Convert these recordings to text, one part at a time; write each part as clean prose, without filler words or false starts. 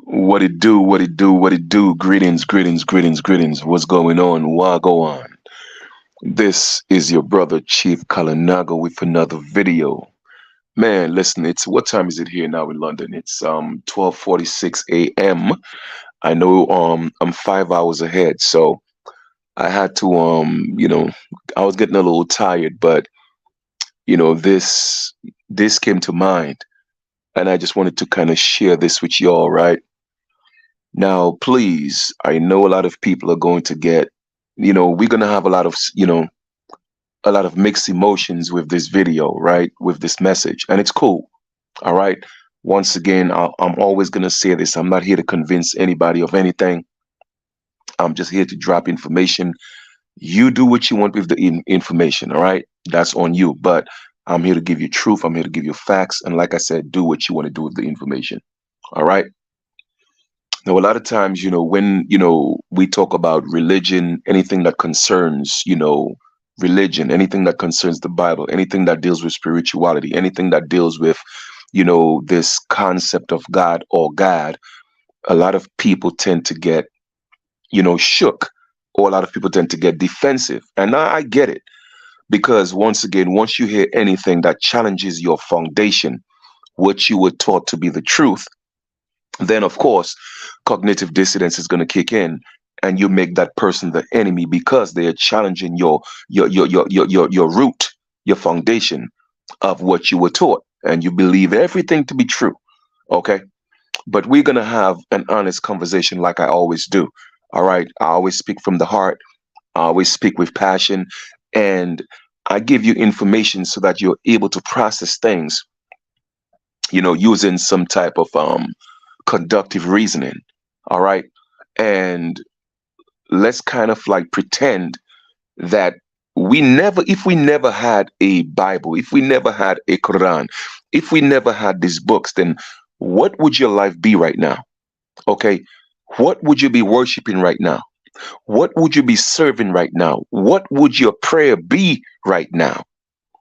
What it do, what it do, what it do. Greetings, greetings, greetings, greetings. What's going on? Why go on? This is your brother Chief Kalinaga with another video. Man, listen, it's what time is it here now in London? It's 12:46 a.m. I know I'm 5 hours ahead, so I had to I was getting a little tired, but this came to mind and I just wanted to kind of share this with y'all, right? Now, please, I know a lot of people are going to get, we're going to have a lot of, a lot of mixed emotions with this video, right? With this message. And it's cool. All right. Once again, I'm always going to say this. I'm not here to convince anybody of anything. I'm just here to drop information. You do what you want with the information. All right. That's on you. But I'm here to give you truth. I'm here to give you facts. And like I said, do what you want to do with the information. All right. Now, a lot of times, when, we talk about religion, anything that concerns, religion, anything that concerns the Bible, anything that deals with spirituality, anything that deals with, this concept of God or God, a lot of people tend to get, shook, or a lot of people tend to get defensive. And I get it because once again, once you hear anything that challenges your foundation, what you were taught to be the truth, then of course cognitive dissonance is going to kick in and you make that person the enemy because they are challenging your root, your foundation of what you were taught, and you believe everything to be true. Okay, but we're going to have an honest conversation like I always do. All right, I always speak from the heart. I always speak with passion, and I give you information so that you're able to process things, using some type of conductive reasoning. All right. And let's kind of like pretend that if we never had a Bible, if we never had a Quran, if we never had these books, then what would your life be right now? Okay. What would you be worshiping right now? What would you be serving right now? What would your prayer be right now?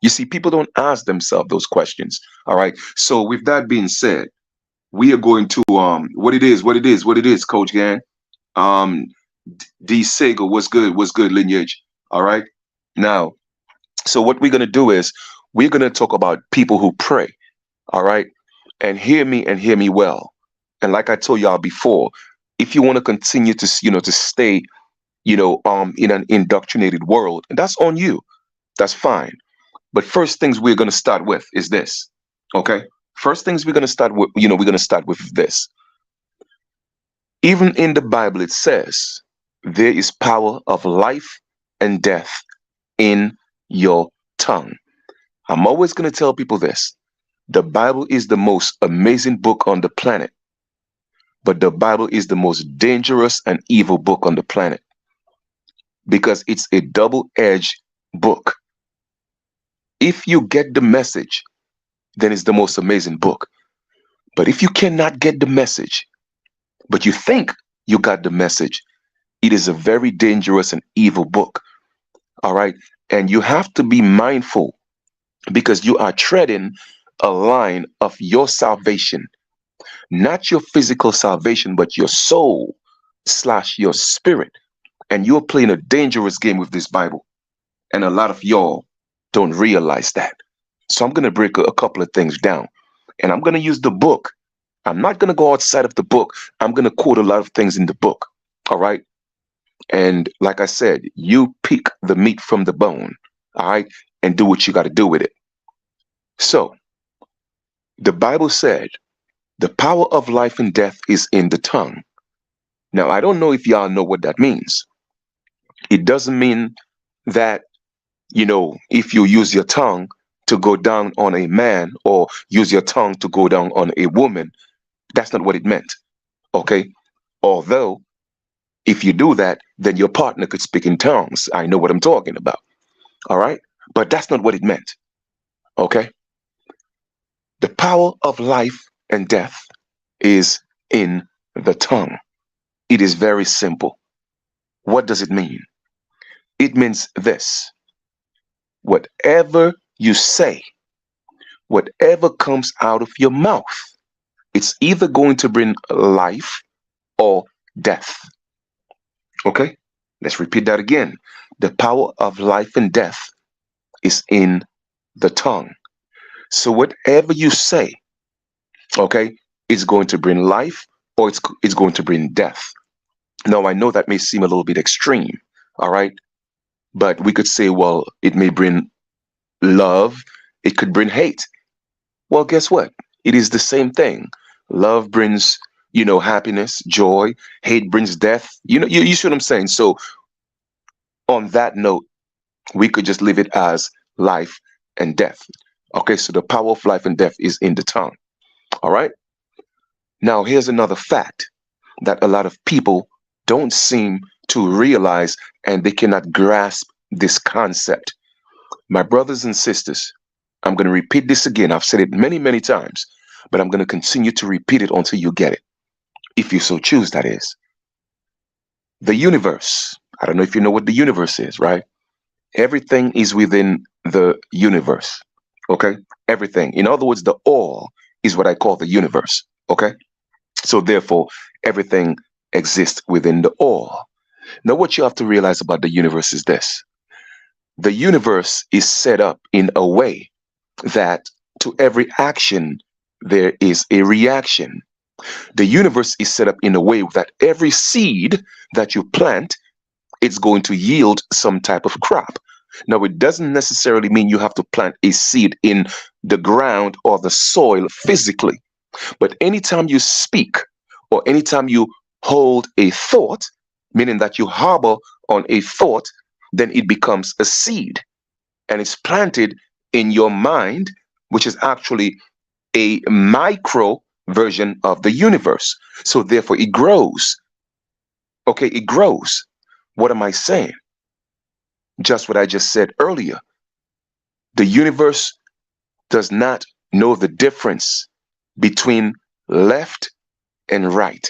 You see, people don't ask themselves those questions. All right. So, with that being said, we are going to what it is, Coach Gan. Um D Sago, what's good, lineage. All right. Now, so what we're gonna do is we're gonna talk about people who pray. All right. And hear me well. And like I told y'all before, if you want to continue to to stay, in an indoctrinated world, and that's on you, that's fine. But first things we're gonna start with is this. Okay. First things we're gonna start with, we're gonna start with this. Even in the Bible, it says there is power of life and death in your tongue. I'm always going to tell people this. The Bible is the most amazing book on the planet, but the Bible is the most dangerous and evil book on the planet because it's a double-edged book. If you get the message, then it's the most amazing book. But if you cannot get the message, but you think you got the message, it is a very dangerous and evil book. All right. And you have to be mindful because you are treading a line of your salvation, not your physical salvation, but your soul slash your spirit. And you're playing a dangerous game with this Bible. And a lot of y'all don't realize that. So I'm going to break a couple of things down and I'm going to use the book. I'm not going to go outside of the book. I'm going to quote a lot of things in the book. All right. And like I said, you pick the meat from the bone. All right. And do what you got to do with it. So the Bible said the power of life and death is in the tongue. Now, I don't know if y'all know what that means. It doesn't mean that, if you use your tongue to go down on a man or use your tongue to go down on a woman, that's not what it meant. Okay. Although, if you do that, then your partner could speak in tongues. I know what I'm talking about. All right. But that's not what it meant. Okay. The power of life and death is in the tongue. It is very simple. What does it mean? It means this. Whatever you say, whatever comes out of your mouth, It's either going to bring life or death. Okay? Let's repeat that again. The power of life and death is in the tongue. So whatever you say, okay, it's going to bring life or it's going to bring death. Now, I know that may seem a little bit extreme, all right? But we could say, well, it may bring love, it could bring hate. Well, guess what? It is the same thing. Love brings, happiness, joy. Hate brings death. You see what I'm saying? So, on that note, we could just leave it as life and death. Okay, so the power of life and death is in the tongue. All right. Now, here's another fact that a lot of people don't seem to realize and they cannot grasp this concept. My brothers and sisters, I'm going to repeat this again. I've said it many, many times, but I'm going to continue to repeat it until you get it. If you so choose, that is. The universe. I don't know if you know what the universe is, right? Everything is within the universe. Okay? Everything. In other words, the all is what I call the universe. Okay? So therefore, everything exists within the all. Now, what you have to realize about the universe is this. The universe is set up in a way that to every action, there is a reaction. The universe is set up in a way that every seed that you plant, it's going to yield some type of crop. Now, it doesn't necessarily mean you have to plant a seed in the ground or the soil physically. But anytime you speak or anytime you hold a thought, meaning that you harbor on a thought, then it becomes a seed and it's planted in your mind, which is actually a micro version of the universe. So therefore it grows. Okay, it grows. What am I saying? Just what I just said earlier. The universe does not know the difference between left and right.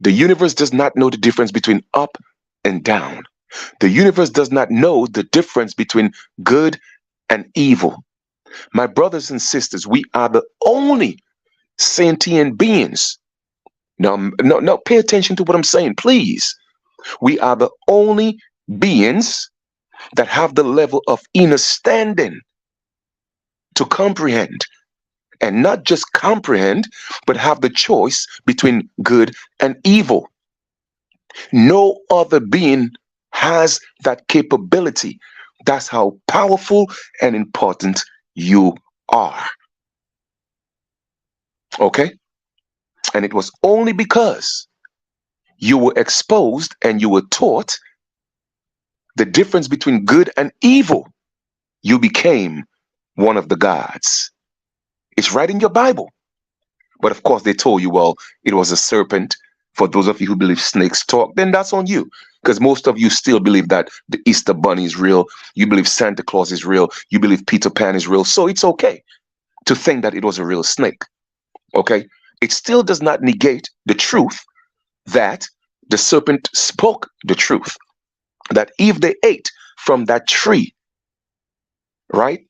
The universe does not know the difference between up and down. The universe does not know the difference between good and evil. My brothers and sisters, we are the only sentient beings. Now, no, pay attention to what I'm saying, please. We are the only beings that have the level of understanding to comprehend, and not just comprehend, but have the choice between good and evil. No other being has that capability. That's how powerful and important you are. Okay? And it was only because you were exposed and you were taught the difference between good and evil, you became one of the gods. It's right in your Bible. But of course, they told you, well, it was a serpent. For those of you who believe snakes talk, then that's on you. Because most of you still believe that the Easter Bunny is real. You believe Santa Claus is real. You believe Peter Pan is real. So it's okay to think that it was a real snake. Okay? It still does not negate the truth that the serpent spoke the truth. That if they ate from that tree, right,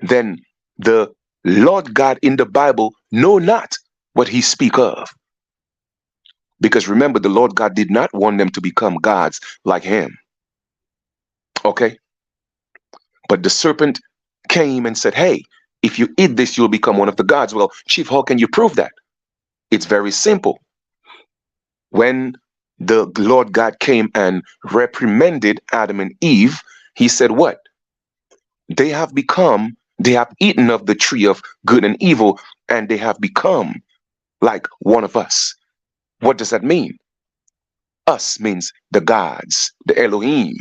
then the Lord God in the Bible know not what he speak of. Because remember, the Lord God did not want them to become gods like him. Okay? But the serpent came and said, hey, if you eat this, you'll become one of the gods. Well, Chief, how can you prove that? It's very simple. When the Lord God came and reprimanded Adam and Eve, he said what? They have eaten of the tree of good and evil, and they have become like one of us. What does that mean? Us means the gods, the Elohim.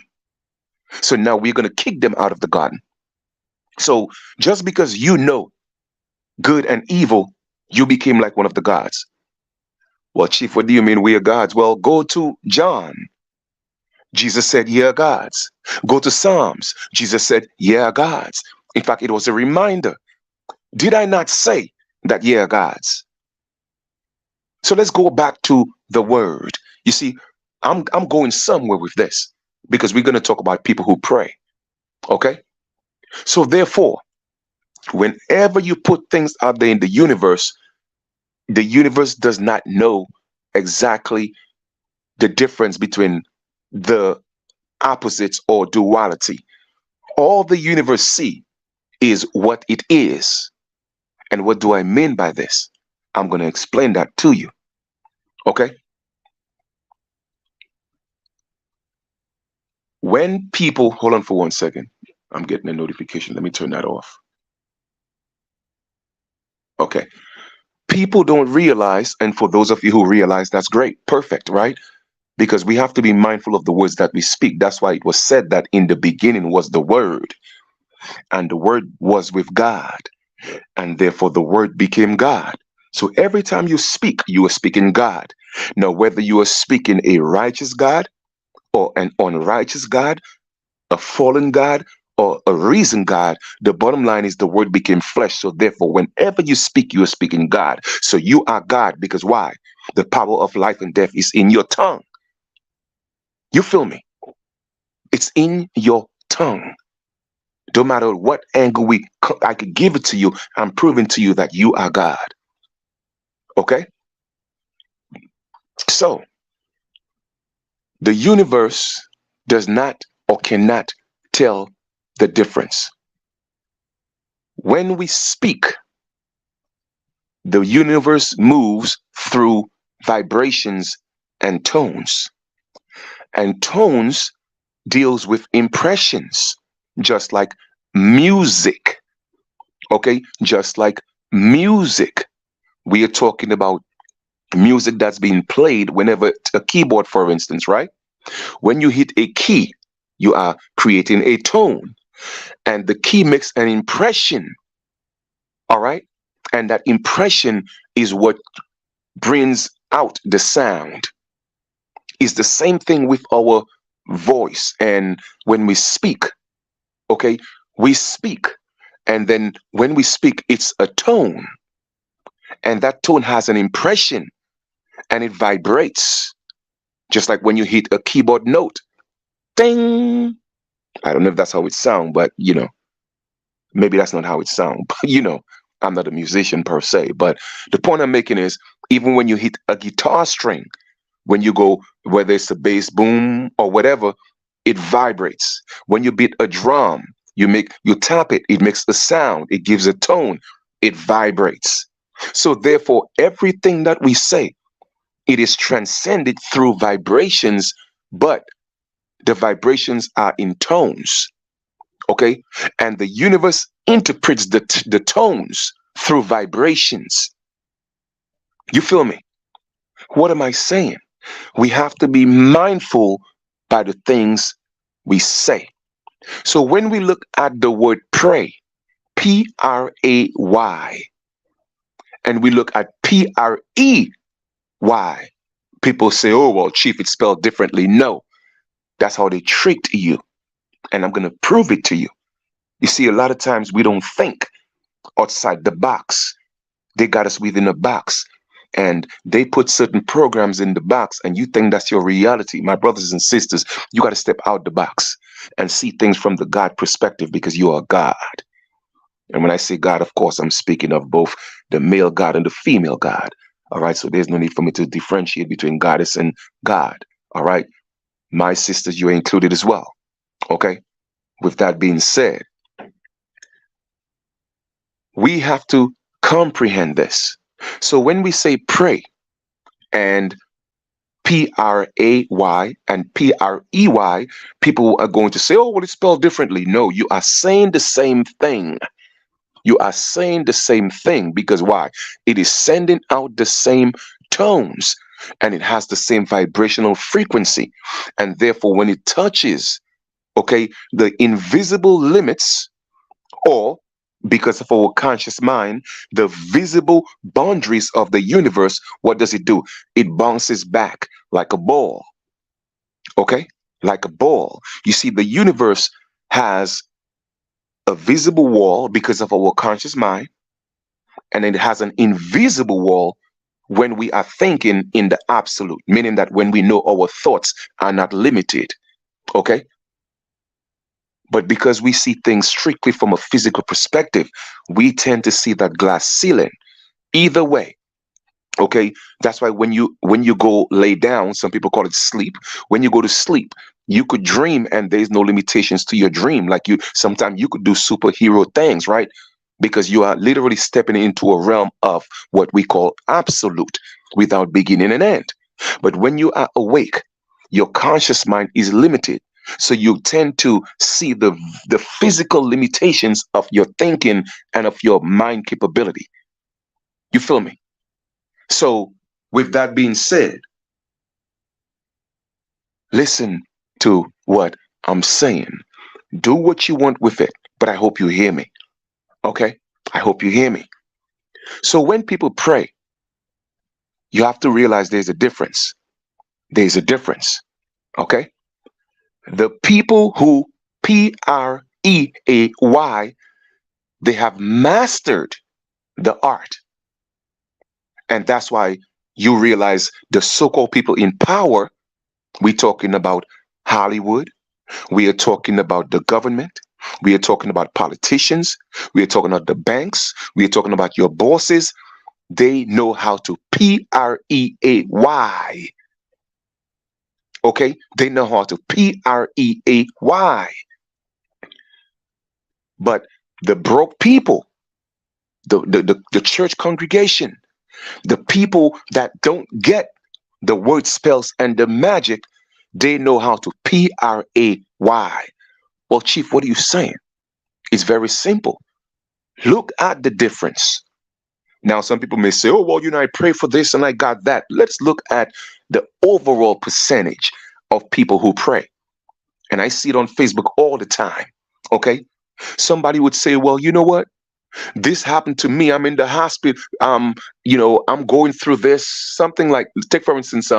So now we're going to kick them out of the garden. So just because you know good and evil, you became like one of the gods. Well, Chief, what do you mean we are gods? Well, go to John. Jesus said, ye are gods. Go to Psalms. Jesus said, ye are gods. In fact, it was a reminder. Did I not say that ye are gods? So let's go back to the word. You see, I'm going somewhere with this because we're going to talk about people who pray. Okay? So therefore, whenever you put things out there in the universe, The universe does not know exactly the difference between the opposites or duality. All the universe see is what it is. And what do I mean by this? I'm going to explain that to you. Okay? When people, hold on for 1 second. I'm getting a notification. Let me turn that off. Okay. People don't realize, and for those of you who realize, that's great. Perfect, right? Because we have to be mindful of the words that we speak. That's why it was said that in the beginning was the Word, and the Word was with God, and therefore the Word became God. So every time you speak, you are speaking God. Now, whether you are speaking a righteous God or an unrighteous God, a fallen God or a reason God, the bottom line is the Word became flesh. So therefore, whenever you speak, you are speaking God. So you are God because why? The power of life and death is in your tongue. You feel me? It's in your tongue. No matter what angle I could give it to you, I'm proving to you that you are God. Okay? So the universe does not or cannot tell the difference. When we speak, the universe moves through vibrations and tones. And tones deals with impressions, just like music. Okay? Just like music. We are talking about music that's being played whenever a keyboard, for instance, right? When you hit a key, you are creating a tone, and the key makes an impression. All right. And that impression is what brings out the sound. It's the same thing with our voice. And when we speak, okay, we speak. And then when we speak, it's a tone. And that tone has an impression and it vibrates. Just like when you hit a keyboard note, ding. I don't know if that's how it sounds, but maybe that's not how it sounds. But I'm not a musician per se. But the point I'm making is even when you hit a guitar string, when you go, whether it's a bass boom or whatever, it vibrates. When you beat a drum, you tap it, it makes a sound, it gives a tone, it vibrates. So therefore, everything that we say, it is transcended through vibrations, but the vibrations are in tones. Okay? And the universe interprets the tones through vibrations. You feel me? What am I saying? We have to be mindful by the things we say. So when we look at the word pray, Pray, and we look at Prey, people say, oh, well, Chief, it's spelled differently. No, that's how they tricked you. And I'm going to prove it to you. You see, a lot of times we don't think outside the box. They got us within a box. And they put certain programs in the box, and you think that's your reality. My brothers and sisters, you got to step out the box and see things from the God perspective because you are God. And when I say God, of course, I'm speaking of both the male God and the female God. All right. So there's no need for me to differentiate between goddess and God. All right. My sisters, you're included as well. Okay. With that being said, we have to comprehend this. So when we say pray and Pray and Prey, people are going to say, oh, well, it's spelled differently. No, you are saying the same thing. You are saying the same thing because why? It is sending out the same tones and it has the same vibrational frequency. And therefore, when it touches, okay, the invisible limits, or because of our conscious mind, the visible boundaries of the universe, what does it do? It bounces back like a ball. Okay? Like a ball. You see, the universe has a visible wall because of our conscious mind, and it has an invisible wall when we are thinking in the absolute, meaning that when we know our thoughts are not limited. Okay? But because we see things strictly from a physical perspective, we tend to see that glass ceiling. Either way, Okay, that's why when you go lay down, some people call it sleep. When you go to sleep, you could dream, and there's no limitations to your dream. Like you, sometimes you could do superhero things, right? Because you are literally stepping into a realm of what we call absolute, without beginning and end. But when you are awake, your conscious mind is limited. So you tend to see the physical limitations of your thinking and of your mind capability. You feel me? So, with that being said, listen to what I'm saying. Do what you want with it, but I hope you hear me. Okay? I hope you hear me. So, when people pray, you have to realize there's a difference. There's a difference. Okay? The people who Preay, they have mastered the art. And that's why you realize the so called people in power, we're talking about Hollywood. We are talking about the government. We are talking about politicians. We are talking about the banks. We are talking about your bosses. They know how to Preay. Okay? They know how to Preay. But the broke people, the church congregation, the people that don't get the word spells and the magic, they know how to Pray. Well, Chief, what are you saying? It's very simple. Look at the difference. Now, some people may say, oh, well, I pray for this and I got that. Let's look at the overall percentage of people who pray. And I see it on Facebook all the time. Okay. Somebody would say, well, you know what? This happened to me. I'm in the hospital. I'm going through this. Something like, take for instance,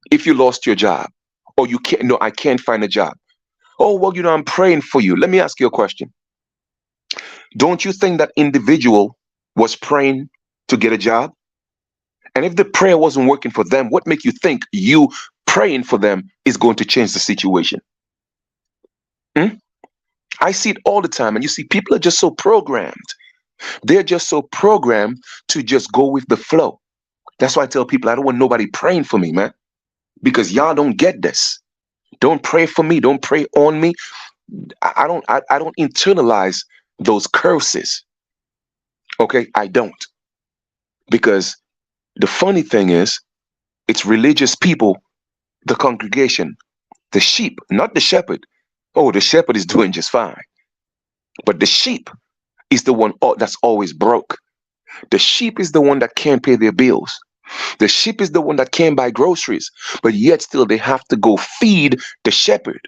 if you lost your job or you can't, no, I can't find a job. Oh, well, I'm praying for you. Let me ask you a question. Don't you think that individual was praying to get a job? And if the prayer wasn't working for them, what make you think you praying for them is going to change the situation? Hmm? I see it all the time. And you see, people are just so programmed. They're just so programmed to just go with the flow. That's why I tell people I don't want nobody praying for me, man, because y'all don't get this. Don't pray for me. Don't pray on me. I don't internalize those curses. Okay, I don't. Because the funny thing is, it's religious people, the congregation, the sheep, not the shepherd. Oh, the shepherd is doing just fine. But the sheep is the one that's always broke. The sheep is the one that can't pay their bills. The sheep is the one that can't buy groceries. But yet still they have to go feed the shepherd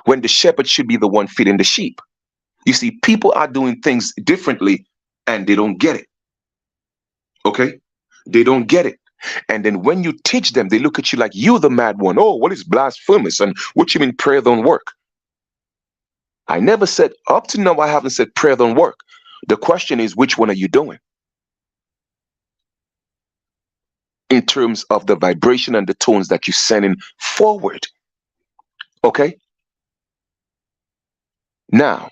when the shepherd should be the one feeding the sheep. You see, people are doing things differently and they don't get it. Okay? They don't get it. And then when you teach them, they look at you like you the mad one. Oh, what is blasphemous? And what you mean prayer don't work? I never said, up to now, I haven't said prayer don't work. The question is, which one are you doing? In terms of the vibration and the tones that you're sending forward. Okay? Now,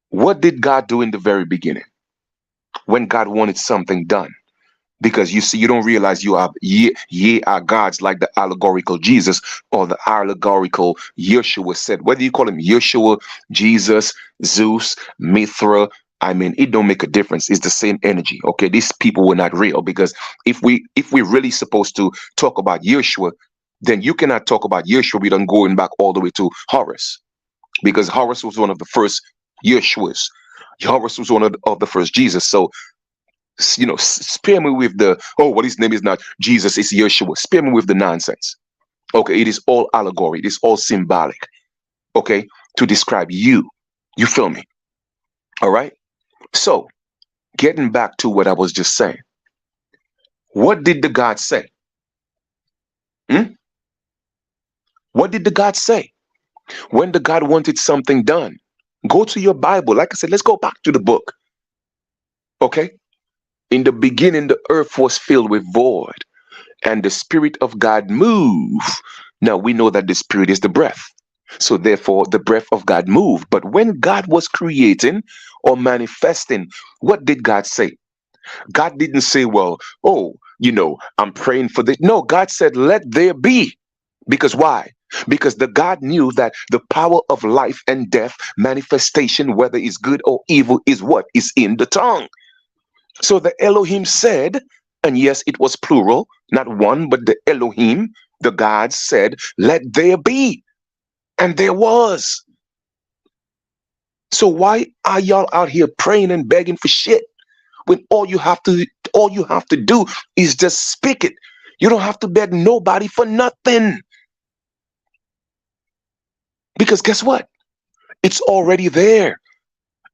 what did God do in the very beginning when God wanted something done? Because you see, you don't realize you are ye are gods, like the allegorical Jesus or the allegorical Yeshua said. Whether you call him Yeshua, Jesus, Zeus, Mithra, I mean, it don't make a difference. It's the same energy. Okay, these people were not real, because if we really supposed to talk about Yeshua, then you cannot talk about Yeshua without going back all the way to Horus, because Horus was one of the first Yeshuas. Horus was one of the first Jesus. So spare me with the, oh, well, his name is not Jesus, it's Yeshua. Spare me with the nonsense. Okay, it is all allegory, it is all symbolic, okay, to describe you. You feel me? All right. So, getting back to what I was just saying, what did the God say? Hmm? What did the God say when the God wanted something done? Go to your Bible. Like I said, let's go back to the book. Okay. In the beginning, the earth was filled with void, and the Spirit of God moved. Now we know that the Spirit is the breath. So therefore, the breath of God moved. But when God was creating or manifesting, what did God say? God didn't say, well, oh, I'm praying for this. No, God said, let there be. Because why? Because the God knew that the power of life and death, manifestation, whether it's good or evil, is what? Is in the tongue. So the Elohim said, and yes, it was plural, not one, but the Elohim, the God said, let there be. And there was. So why are y'all out here praying and begging for shit when all you have to do is just speak it? You don't have to beg nobody for nothing. Because guess what? It's already there.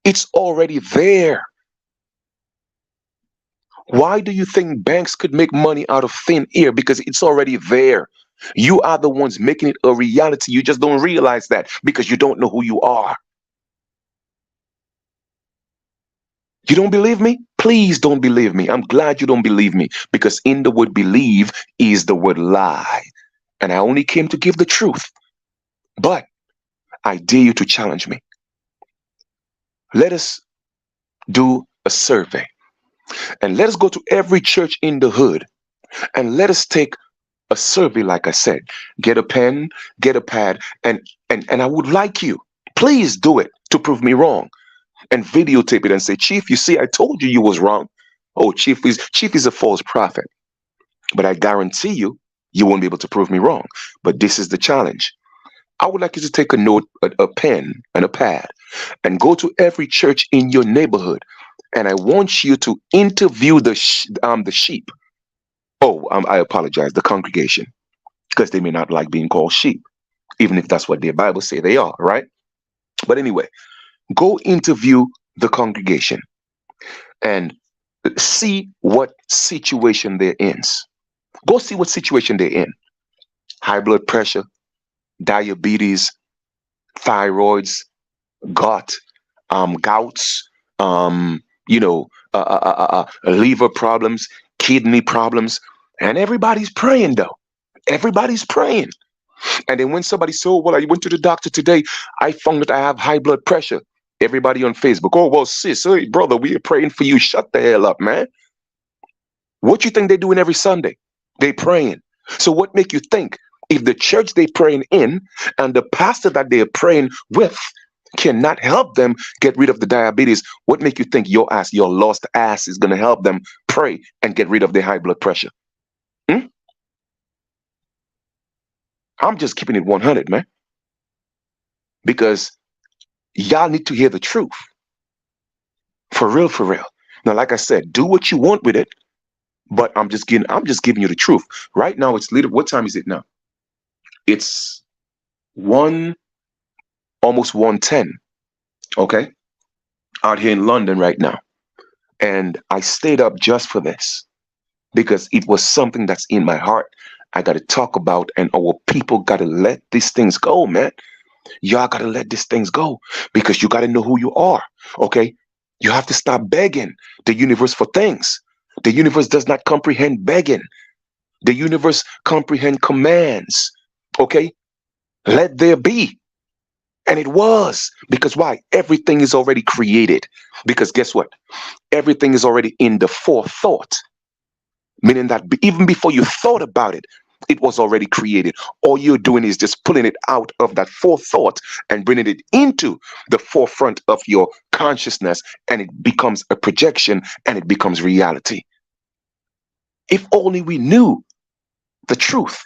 It's already there. Why do you think banks could make money out of thin air? Because it's already there. You are the ones making it a reality. You just don't realize that because you don't know who you are. You don't believe me? Please don't believe me. I'm glad you don't believe me because in the word believe is the word lie. And I only came to give the truth. But I dare you to challenge me. Let us do a survey and let us go to every church in the hood and let us take a survey, like I said. Get a pen, get a pad, and I would like you, please do it to prove me wrong and videotape it and say, Chief, you see, I told you was wrong. Oh, Chief is a false prophet. But I guarantee you won't be able to prove me wrong. But this is the challenge. I would like you to take a note, a pen and a pad, and go to every church in your neighborhood. And I want you to interview the sheep. Oh, I apologize, the congregation, because they may not like being called sheep, even if that's what their Bible say they are, right? But anyway, go interview the congregation and see what situation they're in. Go see what situation they're in. High blood pressure, diabetes, thyroids, gut, gouts, liver problems, kidney problems, and everybody's praying though. Everybody's praying. And then when somebody said, oh, well, I went to the doctor today, I found that I have high blood pressure. Everybody on Facebook, oh, well, sis, hey, brother, we are praying for you. Shut the hell up, man. What you think they're doing every Sunday? They praying. So what make you think if the church they praying in and the pastor that they're praying with cannot help them get rid of the diabetes, what make you think your lost ass is going to help them pray and get rid of their high blood pressure? I'm just keeping it 100, man. Because y'all need to hear the truth. For real, for real. Now, like I said, do what you want with it, but I'm just giving you the truth. Right now, it's literally, what time is it now? It's almost 1:10. Okay? Out here in London right now. And I stayed up just for this because it was something that's in my heart. I got to talk about, and our people got to let these things go, man. Y'all got to let these things go because you got to know who you are. Okay? You have to stop begging the universe for things. The universe does not comprehend begging. The universe comprehend commands. Okay? Let there be. And it was. Because why? Everything is already created. Because guess what? Everything is already in the forethought. Meaning that even before you thought about it, it was already created. All you're doing is just pulling it out of that forethought and bringing it into the forefront of your consciousness, and it becomes a projection and it becomes reality. If only we knew the truth,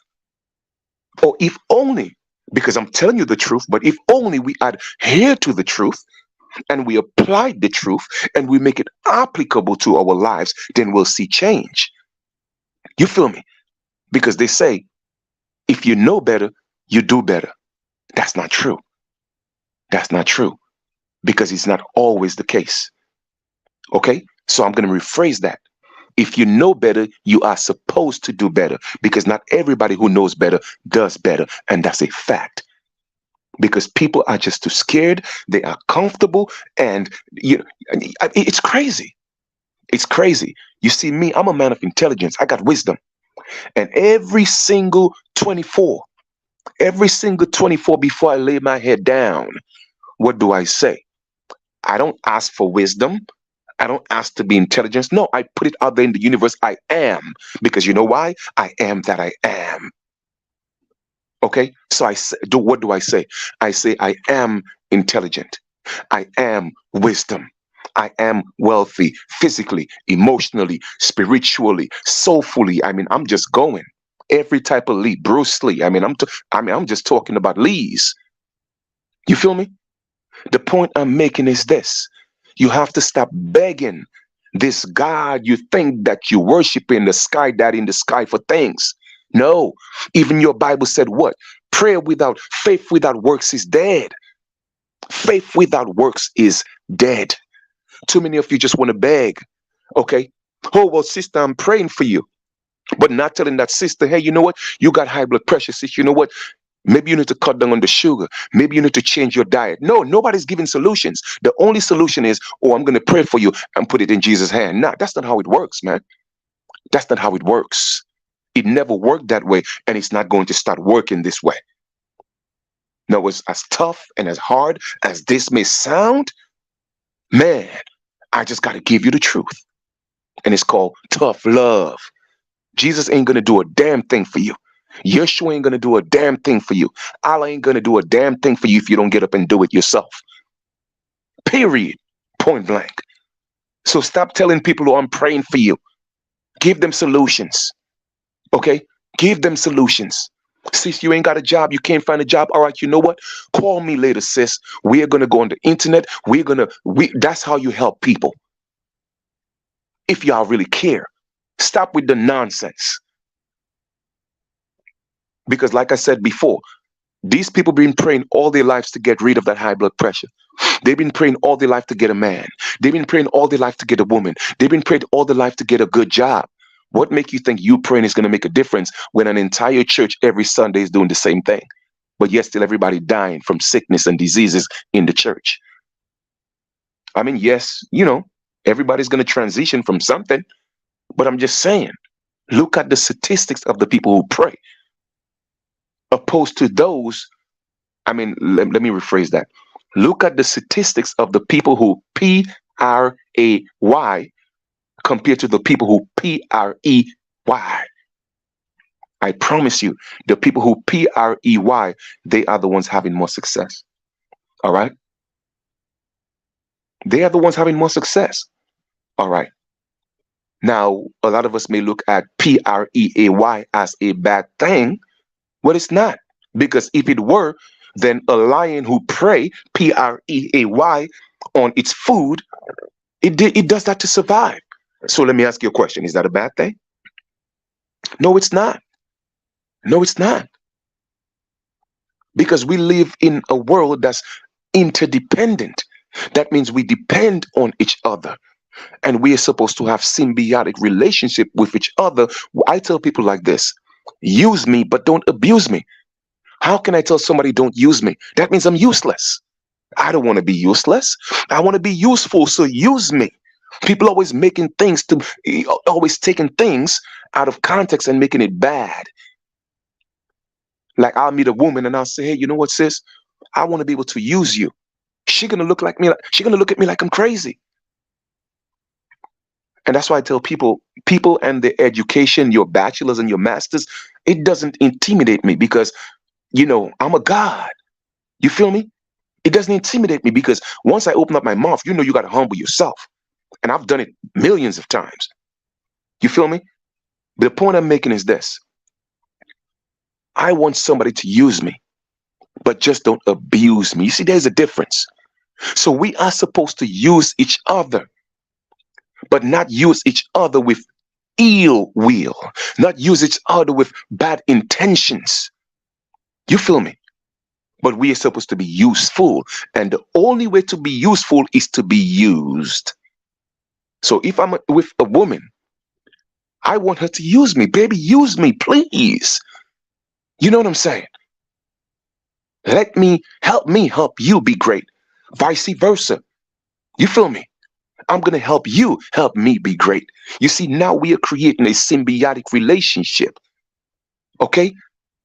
or if only, because I'm telling you the truth, but if only we adhere to the truth and we apply the truth and we make it applicable to our lives, then we'll see change. You feel me? Because they say, if you know better, you do better. That's not true. That's not true. Because it's not always the case. Okay? So I'm going to rephrase that. If you know better, you are supposed to do better. Because not everybody who knows better does better. And that's a fact. Because people are just too scared. They are comfortable. And it's crazy. It's crazy. You see me, I'm a man of intelligence. I got wisdom. And every single 24 before I lay my head down, what do I say? I don't ask for wisdom. I don't ask to be intelligence. No, I put it out there in the universe. I am. Because you know why? I am that I am. Okay? So what do I say? I say I am intelligent. I am wisdom. I am wealthy, physically, emotionally, spiritually, soulfully. I mean, I'm just going. Every type of Lee, Bruce Lee. I'm just talking about Lees. You feel me? The point I'm making is this. You have to stop begging this God you think that you worship in the sky, that in the sky for things. No, even your Bible said what? Faith without works is dead. Faith without works is dead. Too many of you just want to beg. Okay. Oh, well, sister, I'm praying for you. But not telling that sister, hey, you know what? You got high blood pressure, sister. You know what? Maybe you need to cut down on the sugar. Maybe you need to change your diet. No, nobody's giving solutions. The only solution is, oh, I'm going to pray for you and put it in Jesus' hand. Nah, that's not how it works, man. That's not how it works. It never worked that way, and it's not going to start working this way. Now, as tough and as hard as this may sound, man, I just got to give you the truth. And it's called tough love. Jesus ain't going to do a damn thing for you. Yeshua ain't going to do a damn thing for you. Allah ain't going to do a damn thing for you if you don't get up and do it yourself. Period. Point blank. So stop telling people, oh, I'm praying for you. Give them solutions. Okay? Give them solutions. Sis, you ain't got a job. You can't find a job. All right, you know what? Call me later, sis. We are going to go on the internet. That's how you help people. If y'all really care. Stop with the nonsense. Because like I said before, these people been praying all their lives to get rid of that high blood pressure. They've been praying all their life to get a man. They've been praying all their life to get a woman. They've been praying all their life to get a good job. What make you think you praying is going to make a difference when an entire church every Sunday is doing the same thing? But yet still everybody dying from sickness and diseases in the church. I mean, yes, everybody's going to transition from something. But I'm just saying, look at the statistics of the people who pray. Opposed to those, let me rephrase that. Look at the statistics of the people who P-R-A-Y compared to the people who P-R-E-Y. I promise you, the people who P-R-E-Y, they are the ones having more success. All right? They are the ones having more success. All right. Now, a lot of us may look at P-R-E-A-Y as a bad thing. Well, it's not. Because if it were, then a lion who prey, P-R-E-A-Y, on its food, it does that to survive. So let me ask you a question. Is that a bad thing? No, it's not. No, it's not. Because we live in a world that's interdependent. That means we depend on each other. And we are supposed to have symbiotic relationship with each other. I tell people like this, use me, but don't abuse me. How can I tell somebody don't use me? That means I'm useless. I don't want to be useless. I want to be useful, so use me. People always always taking things out of context and making it bad. Like I'll meet a woman and I'll say, hey, you know what, sis? I want to be able to use you. She's gonna look at me like I'm crazy. And that's why I tell people and their education, your bachelor's and your master's, it doesn't intimidate me because, I'm a God. You feel me? It doesn't intimidate me because once I open up my mouth, you got to humble yourself. And I've done it millions of times. You feel me? The point I'm making is this. I want somebody to use me, but just don't abuse me. You see, there's a difference. So we are supposed to use each other, but not use each other with ill will, not use each other with bad intentions. You feel me? But we are supposed to be useful. And the only way to be useful is to be used. So if I'm with a woman, I want her to use me. Baby, use me, please. You know what I'm saying? Help me help you be great. Vice versa. You feel me? I'm going to help you help me be great. You see, now we are creating a symbiotic relationship. Okay?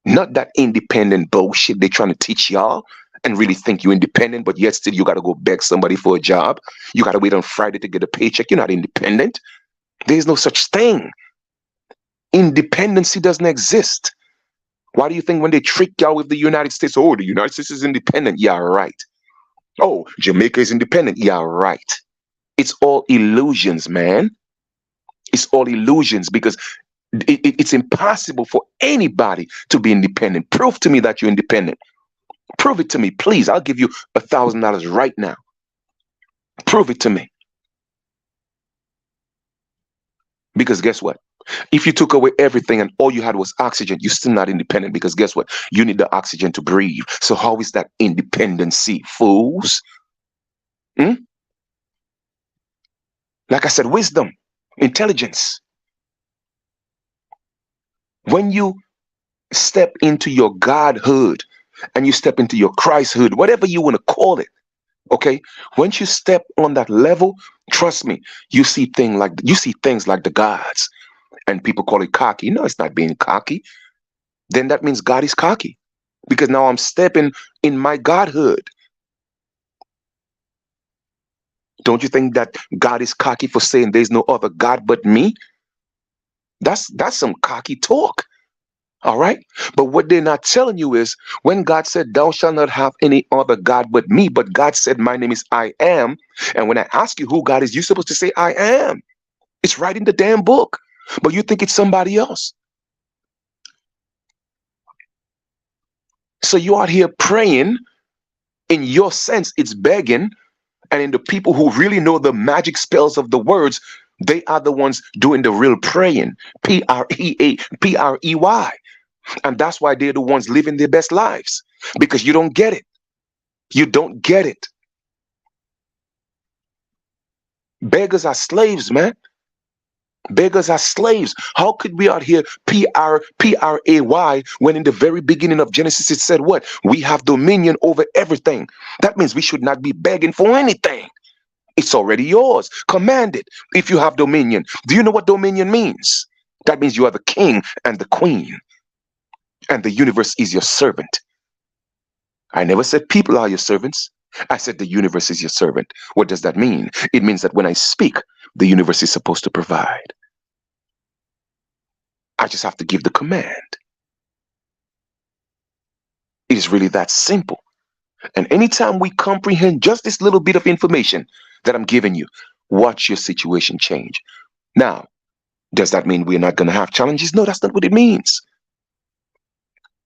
Not that independent bullshit they're trying to teach y'all. and really think you're independent, but yet still you got to go beg somebody for a job. You got to wait on Friday to get a paycheck. You're not independent. There's no such thing. Independency doesn't exist. Why do you think when they trick y'all with the United States, oh, the United States is independent? Yeah, right. Oh, Jamaica is independent? Yeah, right. It's all illusions, man. It's all illusions because it's impossible for anybody to be independent. Prove to me that you're independent. Prove it to me, please. I'll give you $1,000 right now. Prove it to me. Because guess what? If you took away everything and all you had was oxygen, you're still not independent because guess what? You need the oxygen to breathe. So how is that independency, fools? Hmm? Like I said, wisdom, intelligence. When you step into your Godhood and you step into your Christhood, whatever you want to call it, okay? Once you step on that level, trust me, you see things like the gods, and people call it cocky. No, it's not being cocky. Then that means God is cocky because now I'm stepping in my Godhood. Don't you think that God is cocky for saying there's no other God but me? That's some cocky talk. All right. But what they're not telling you is when God said, thou shalt not have any other God but me, but God said, my name is I am. And when I ask you who God is, you're supposed to say, I am. It's right in the damn book. But you think it's somebody else. So you're out here praying. In your sense, it's begging. And in the people who really know the magic spells of the words, they are the ones doing the real praying. Prey. And that's why they're the ones living their best lives. Because you don't get it. You don't get it. Beggars are slaves, man. Beggars are slaves. How could we out here Pray when in the very beginning of Genesis it said what? We have dominion over everything. That means we should not be begging for anything. It's already yours. Command it if you have dominion. Do you know what dominion means? That means you are the king and the queen, and the universe is your servant. I never said people are your servants. I said the universe is your servant. What does that mean? It means that when I speak, the universe is supposed to provide. I just have to give the command. It is really that simple. And anytime we comprehend just this little bit of information that I'm giving you, watch your situation change. Now, does that mean we're not going to have challenges? No, that's not what it means.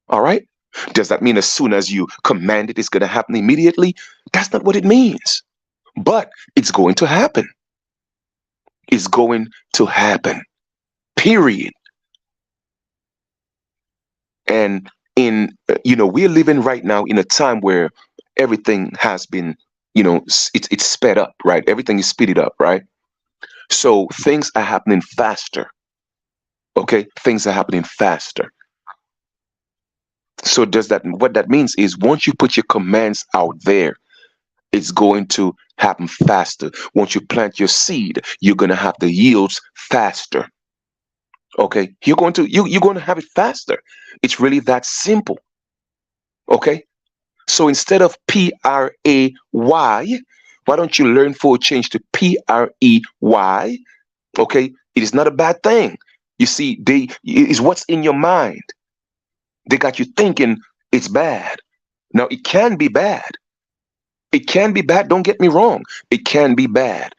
All right? Does that mean as soon as you command it, it's going to happen immediately? That's not what it means. But it's going to happen. It's going to happen. Period. And we're living right now in a time where everything has been, it's sped up, right? Everything is speeded up, right? So things are happening faster. Okay? Things are happening faster. So what that means is once you put your commands out there, it's going to happen faster. Once you plant your seed, you're going to have the yields faster. Okay? You're going to have it faster. It's really that simple. Okay? So instead of Pray, why don't you learn for a change to Prey? Okay? It is not a bad thing. You see, is what's in your mind. They got you thinking it's bad. Now, it can be bad. It can be bad. Don't get me wrong. It can be bad.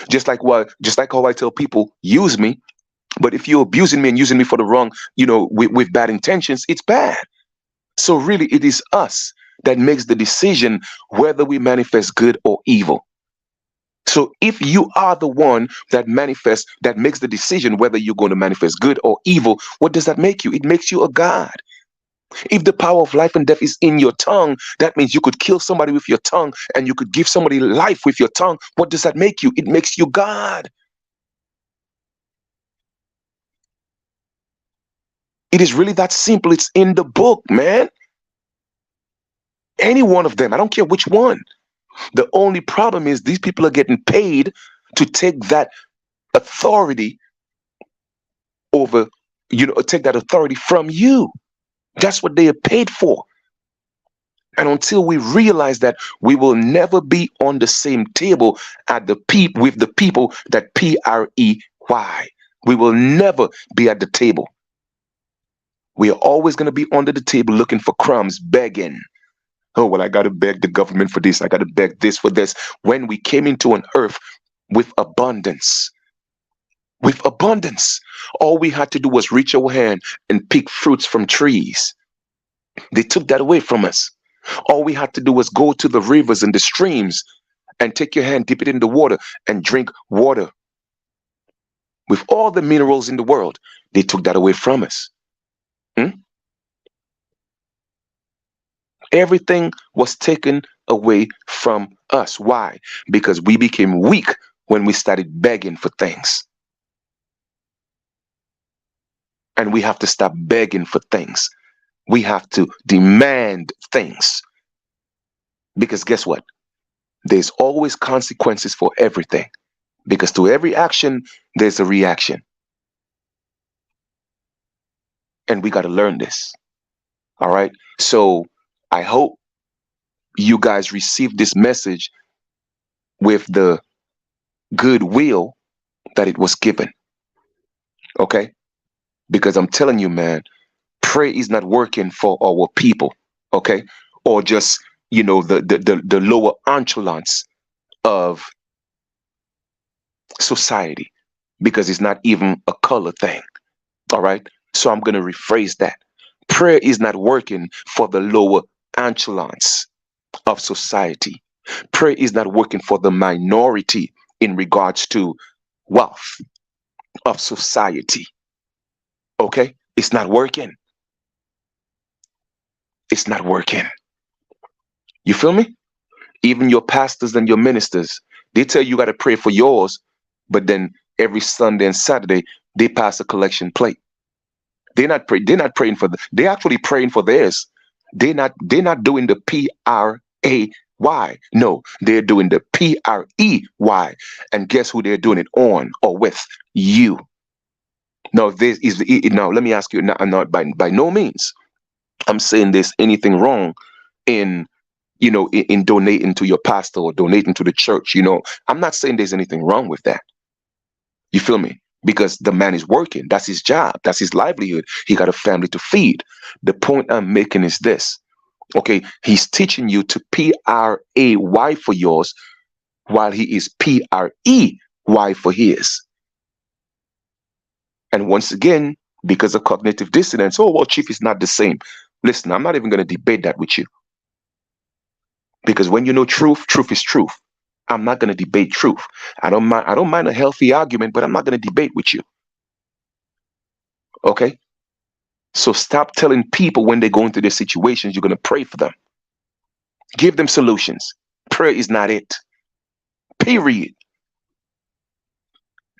Just like how I tell people, use me. But if you're abusing me and using me for the wrong, with bad intentions, it's bad. So really, it is us that makes the decision whether we manifest good or evil. So if you are the one that makes the decision whether you're going to manifest good or evil, what does that make you? It makes you a God. If the power of life and death is in your tongue, that means you could kill somebody with your tongue and you could give somebody life with your tongue. What does that make you? It makes you God. It is really that simple. It's in the book, man. Any one of them. I don't care which one. The only problem is these people are getting paid to take that authority over, take that authority from you. That's what they are paid for. And until we realize that, we will never be on the same table at the with the people that PREY. We will never be at the table. We are always going to be under the table looking for crumbs, begging. Oh, well, I got to beg the government for this. I got to beg this for this. When we came into an earth with abundance, all we had to do was reach our hand and pick fruits from trees. They took that away from us. All we had to do was go to the rivers and the streams and take your hand, dip it in the water, and drink water with all the minerals in the world. They took that away from us. Everything was taken away from us. Why? Because we became weak when we started begging for things. And we have to stop begging for things. We have to demand things. Because guess what? There's always consequences for everything. Because to every action, there's a reaction. And we got to learn this. All right? So I hope you guys receive this message with the goodwill that it was given. Okay? Because I'm telling you, man, prayer is not working for our people. Okay? Or just, the lower echelons of society, because it's not even a color thing. All right? So I'm going to rephrase that. Prayer is not working for the lower echelons of society. Prayer is not working for the minority in regards to wealth of society. Okay? It's not working. It's not working. You feel me? Even your pastors and your ministers, they tell you got to pray for yours, but then every Sunday and Saturday they pass a collection plate. They're not praying for they're actually praying for theirs. They're not doing the PRAY. No, they're doing the PREY. And guess who they're doing it on or with? You. Now, let me ask you, not by no means I'm saying there's anything wrong in in donating to your pastor or donating to the church. I'm not saying there's anything wrong with that. You feel me? Because the man is working. That's his job. That's his livelihood. He got a family to feed. The point I'm making is this. Okay, he's teaching you to PRAY for yours while he is PREY for his. And once again, because of cognitive dissonance, oh, well, Chief is not the same. Listen, I'm not even going to debate that with you. Because when you know truth, truth is truth. I'm not going to debate truth. I don't mind a healthy argument, but I'm not going to debate with you. Okay? So stop telling people when they go into their situations, you're going to pray for them. Give them solutions. Prayer is not it. Period.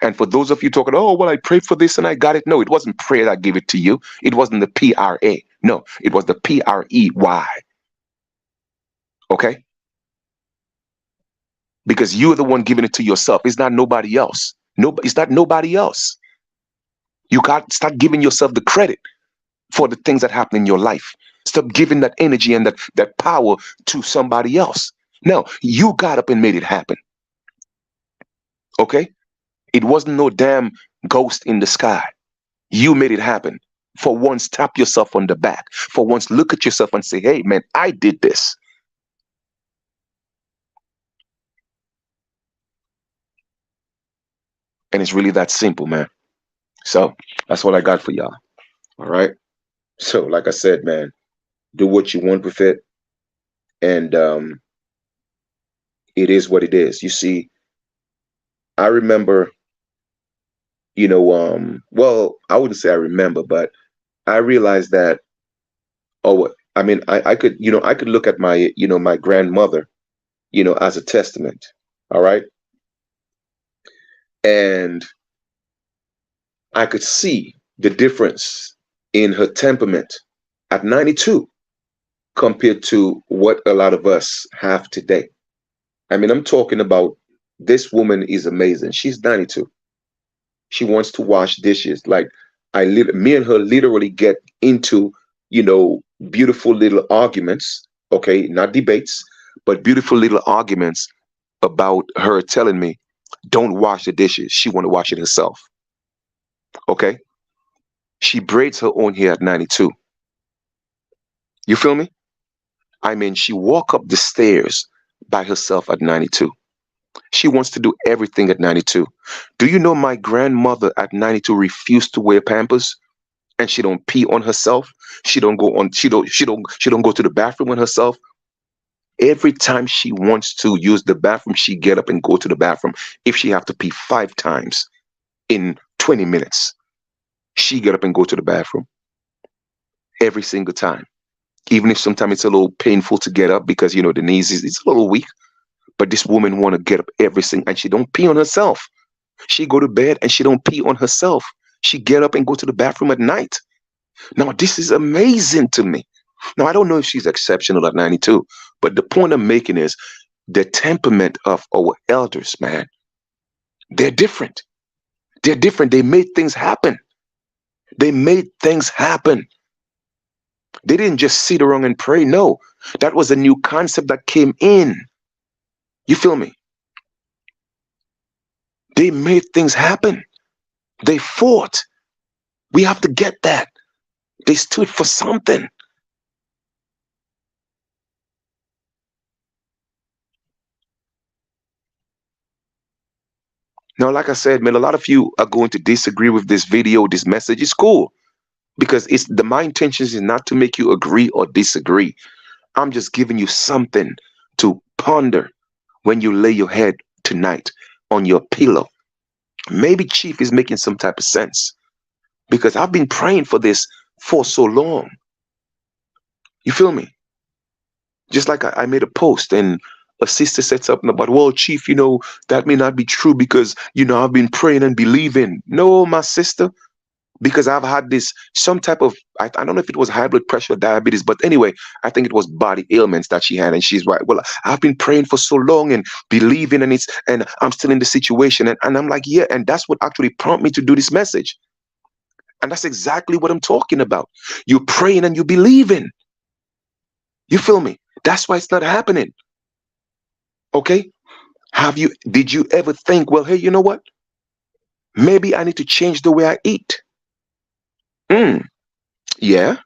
And for those of you talking, oh, well, I prayed for this and I got it. No, it wasn't prayer that gave it to you. It wasn't the PRA. No, it was the PREY. Okay? Because you're the one giving it to yourself. It's not nobody else. It's not nobody else. You got to start giving yourself the credit for the things that happen in your life. Stop giving that energy and that power to somebody else. No, you got up and made it happen. Okay? It wasn't no damn ghost in the sky. You made it happen. For once, tap yourself on the back. For once, look at yourself and say, hey, man, I did this. And it's really that simple, man. So that's what I got for y'all. All right. So, like I said, man, do what you want with it. And it is what it is. You see, I remember, well, I wouldn't say I remember, but I realized that, I mean, I could, I could look at my, my grandmother, as a testament. All right. And I could see the difference in her temperament at 92 compared to what a lot of us have today. I mean, I'm talking about, this woman is amazing. She's 92. She wants to wash dishes. Like, me and her literally get into, beautiful little arguments Okay, not debates, but beautiful little arguments about her telling me, don't wash the dishes. She want to wash it herself. Okay? She braids her own hair at 92. You feel me? I mean, she walk up the stairs by herself at 92. She wants to do everything at 92. Do you know my grandmother at 92 refused to wear Pampers? And she don't pee on herself. She don't go to the bathroom on herself. Every time she wants to use the bathroom, she get up and go to the bathroom. If she have to pee 5 times in 20 minutes, she get up and go to the bathroom every single time. Even if sometimes it's a little painful to get up because the knees is it's a little weak. But this woman want to get up every single, and she don't pee on herself. She go to bed and she don't pee on herself. She get up and go to the bathroom at night. Now this is amazing to me. Now I don't know if she's exceptional at 92, but the point I'm making is the temperament of our elders, man. They're different. They're different. They made things happen. They made things happen. They didn't just sit around and pray. No, that was a new concept that came in. You feel me? They made things happen. They fought. We have to get that. They stood for something. Now, like I said, man, a lot of you are going to disagree with this video, this message. It's cool because my intentions is not to make you agree or disagree. I'm just giving you something to ponder when you lay your head tonight on your pillow. Maybe Chief is making some type of sense because I've been praying for this for so long. You feel me? Just like I made a post and a sister said something about, well, Chief, that may not be true because, I've been praying and believing. No, my sister, because I've had this some type of, I don't know if it was high blood pressure or diabetes, but anyway, I think it was body ailments that she had. And she's right. Well, I've been praying for so long and believing, and I'm still in the situation. And I'm like, yeah. And that's what actually prompted me to do this message. And that's exactly what I'm talking about. You're praying and you believing. You feel me? That's why it's not happening. Okay? Did you ever think, well, hey, you know what? Maybe I need to change the way I eat. Yeah.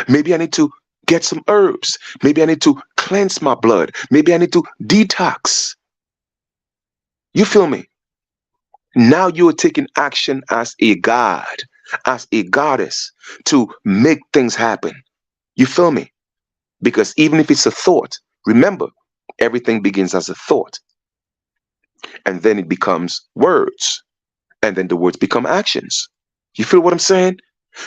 Maybe I need to get some herbs. Maybe I need to cleanse my blood. Maybe I need to detox. You feel me? Now you're taking action as a god, as a goddess to make things happen. You feel me? Because even if it's a thought, remember, everything begins as a thought. And then it becomes words. And then the words become actions. You feel what I'm saying?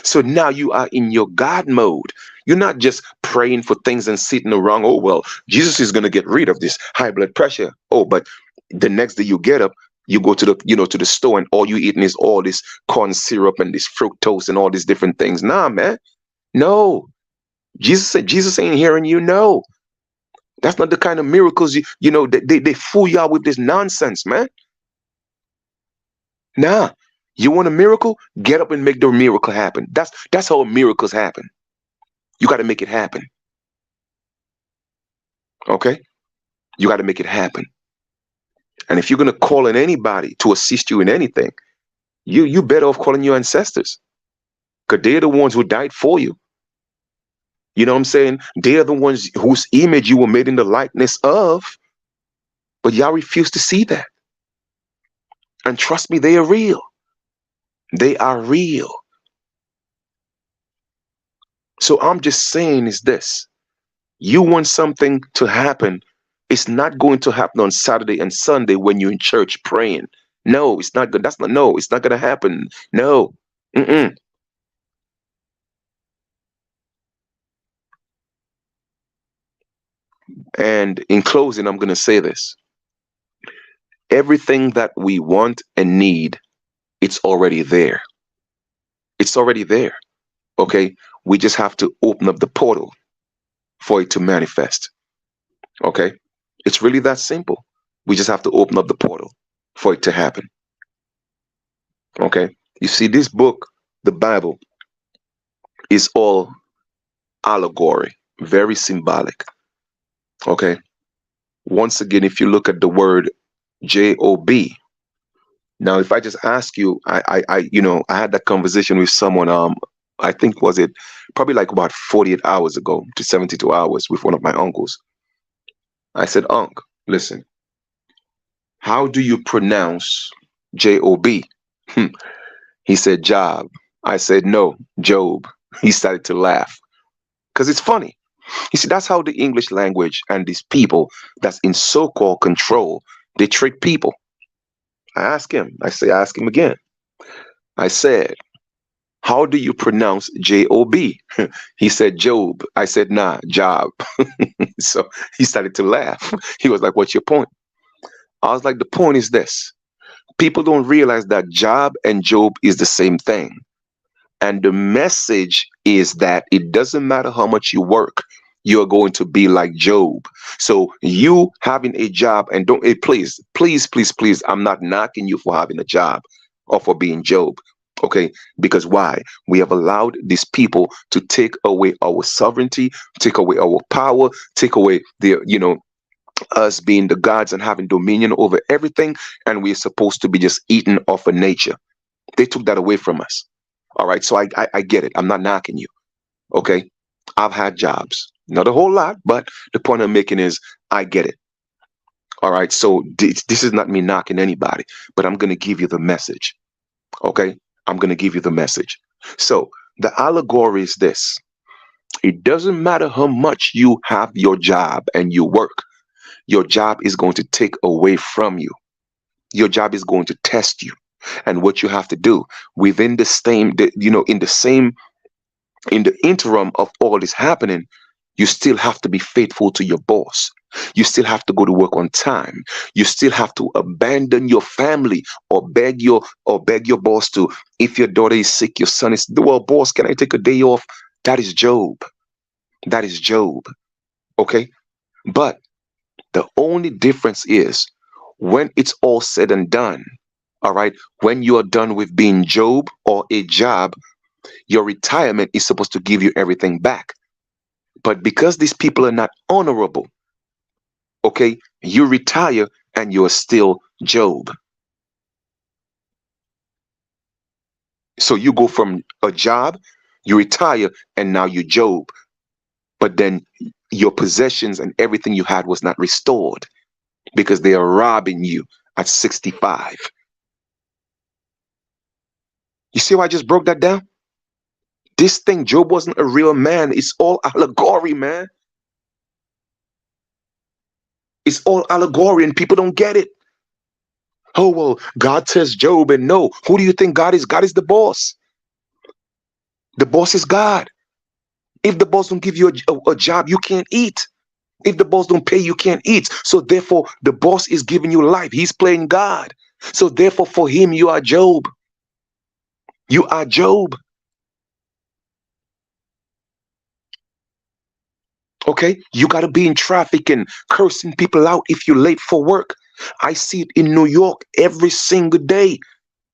So now you are in your God mode. You're not just praying for things and sitting around. Oh, well, Jesus is going to get rid of this high blood pressure. Oh, but the next day you get up, you go to the store and all you eating is all this corn syrup and this fructose and all these different things. Nah, man. No. Jesus said, Jesus ain't hearing you. No. That's not the kind of miracles they fool y'all with this nonsense, man. Nah. You want a miracle? Get up and make the miracle happen. That's how miracles happen. You got to make it happen. Okay? You got to make it happen. And if you're going to call on anybody to assist you in anything, you better off calling your ancestors. Because they're the ones who died for you. You know what I'm saying? They're the ones whose image you were made in the likeness of. But y'all refuse to see that. And trust me, they are real. They are real. So I'm just saying is this. You want something to happen. It's not going to happen on Saturday and Sunday when you're in church praying. No, it's not good. No, it's not going to happen. No. Mm-mm. And in closing, I'm going to say this. Everything that we want and need, it's already there. It's already there. Okay? We just have to open up the portal for it to manifest. Okay? It's really that simple. We just have to open up the portal for it to happen. Okay? You see, this book, the Bible, is all allegory, very symbolic. Okay. Once again, if you look at the word job, now if I just ask you, I had that conversation with someone. I think was it probably like about 48 hours ago to 72 hours with one of my uncles. I said, Unc, listen, how do you pronounce job? He said, job. I said, no, Job. He started to laugh because it's funny. You see, that's how the English language and these people that's in so-called control, they trick people. I asked him, ask him again. I said, how do you pronounce job? He said, Job. I said, nah, job. So he started to laugh. He was like, what's your point? I was like, the point is this. People don't realize that job and Job is the same thing. And the message is that it doesn't matter how much you work, you're going to be like Job. So you having a job and don't, please, please, please, please, I'm not knocking you for having a job or for being Job. Okay, because why? We have allowed these people to take away our sovereignty, take away our power, take away us being the gods and having dominion over everything, and we're supposed to be just eating off of nature. They took that away from us. All right. So I get it. I'm not knocking you. Okay. I've had jobs, not a whole lot, but the point I'm making is I get it. All right. So this is not me knocking anybody, but I'm going to give you the message. Okay. I'm going to give you the message. So the allegory is this. It doesn't matter how much you have your job and you work, your job is going to take away from you. Your job is going to test you. And what you have to do within the same, in the interim of all this happening, you still have to be faithful to your boss. You still have to go to work on time. You still have to abandon your family or beg your boss to, if your daughter is sick, your son is, well, boss, can I take a day off? That is Job. That is Job. Okay. But the only difference is when it's all said and done, all right, when you are done with being Job or a job, your retirement is supposed to give you everything back. But because these people are not honorable, okay, you retire and you're still Job. So you go from a job, you retire, and now you're Job. But then your possessions and everything you had was not restored because they are robbing you at 65. You see how I just broke that down? This thing, Job wasn't a real man. It's all allegory, man. It's all allegory, and people don't get it. Oh, well, God says Job, and no. Who do you think God is? God is the boss. The boss is God. If the boss don't give you a job, you can't eat. If the boss don't pay, you can't eat. So therefore, the boss is giving you life. He's playing God. So therefore, for him, you are Job. You are Job. Okay? You got to be in traffic and cursing people out if you're late for work. I see it in New York every single day.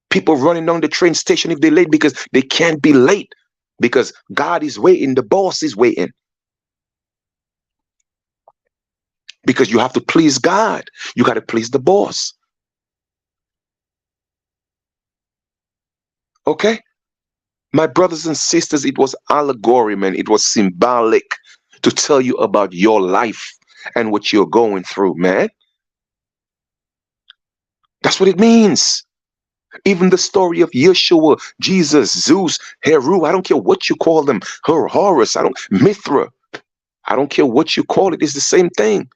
People running down the train station if they're late because they can't be late because God is waiting. The boss is waiting because you have to please God. You got to please the boss. Okay? My brothers and sisters, it was allegory, man. It was symbolic to tell you about your life and what you're going through, man. That's what it means. Even the story of Yeshua, Jesus, Zeus, Heru, I don't care what you call them, Horus, Mithra, I don't care what you call it, it's the same thing.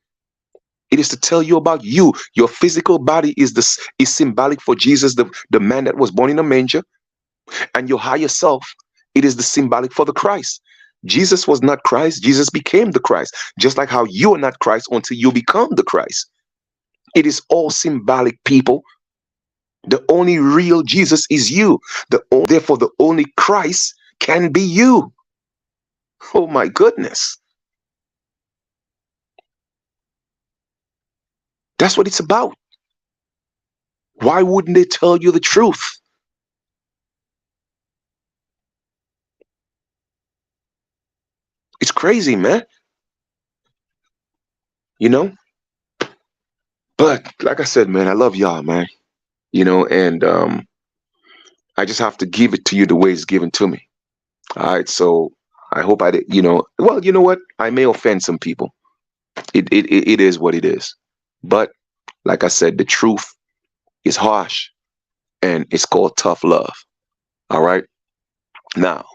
It is to tell you about you. Your physical body is symbolic for Jesus, the man that was born in a manger, and your higher self, it is the symbolic for the Christ. Jesus was not Christ, Jesus became the Christ, just like how you are not Christ until you become the Christ. It is all symbolic, people. The only real Jesus is you. Therefore, the only Christ can be you. Oh my goodness. That's what it's about. Why wouldn't they tell you the truth? It's crazy, man. you know. But like I said, man, I love y'all, man. And I just have to give it to you the way it's given to me. All right, so I hope I did. Well, you know what? I may offend some people. It is what it is. But like I said, the truth is harsh, and it's called tough love. All right. Now,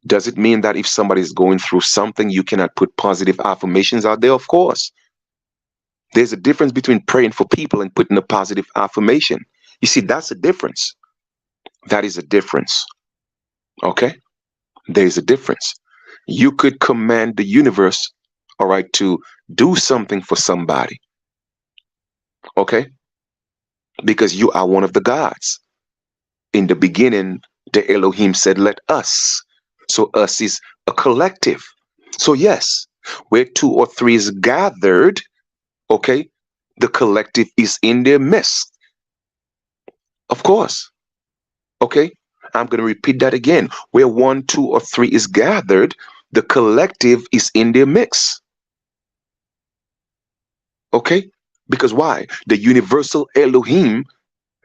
does it mean that if somebody's going through something, you cannot put positive affirmations out there? Of course. There's a difference between praying for people and putting a positive affirmation. You see, that's a difference. That is a difference. Okay? There's a difference. You could command the universe, all right, to do something for somebody. Okay? Because you are one of the gods. In the beginning, the Elohim said, let us. So us is a collective. So yes, where two or three is gathered, okay, the collective is in their midst. Of course. Okay. I'm going to repeat that again. Where one, two, or three is gathered, the collective is in their mix. Okay. Because why? The universal Elohim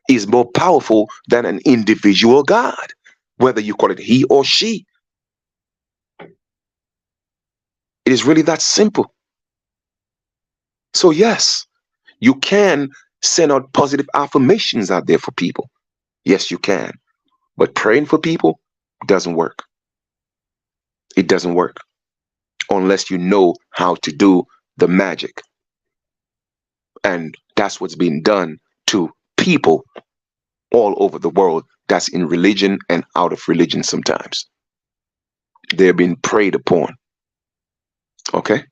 is more powerful than an individual God, whether you call it he or she. It is really that simple. So yes, you can send out positive affirmations out there for people. Yes, you can. But praying for people doesn't work. It doesn't work unless you know how to do the magic. And that's what's being done to people all over the world that's in religion and out of religion sometimes. They're being preyed upon. Okay?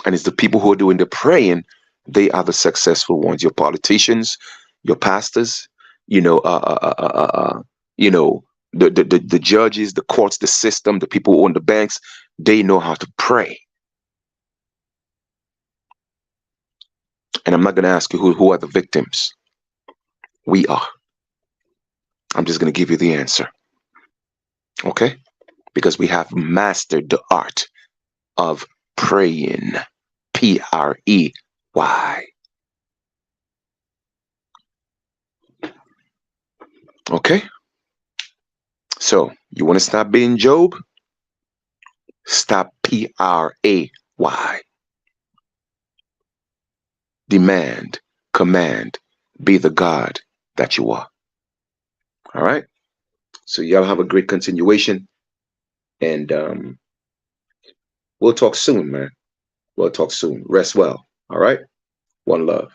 And it's the people who are doing the praying, they are the successful ones. Your politicians, your pastors, you know, you know, the judges, the courts, the system, the people who own the banks, they know how to pray. And I'm not going to ask you who are the victims. We are. I'm just going to give you the answer. Okay? Because we have mastered the art of praying. Prey. Okay? So, you want to stop being Job? Stop Pray. Demand, command, be the God that you are. All right? So, y'all have a great continuation. And we'll talk soon, man. We'll talk soon. Rest well. All right? One love.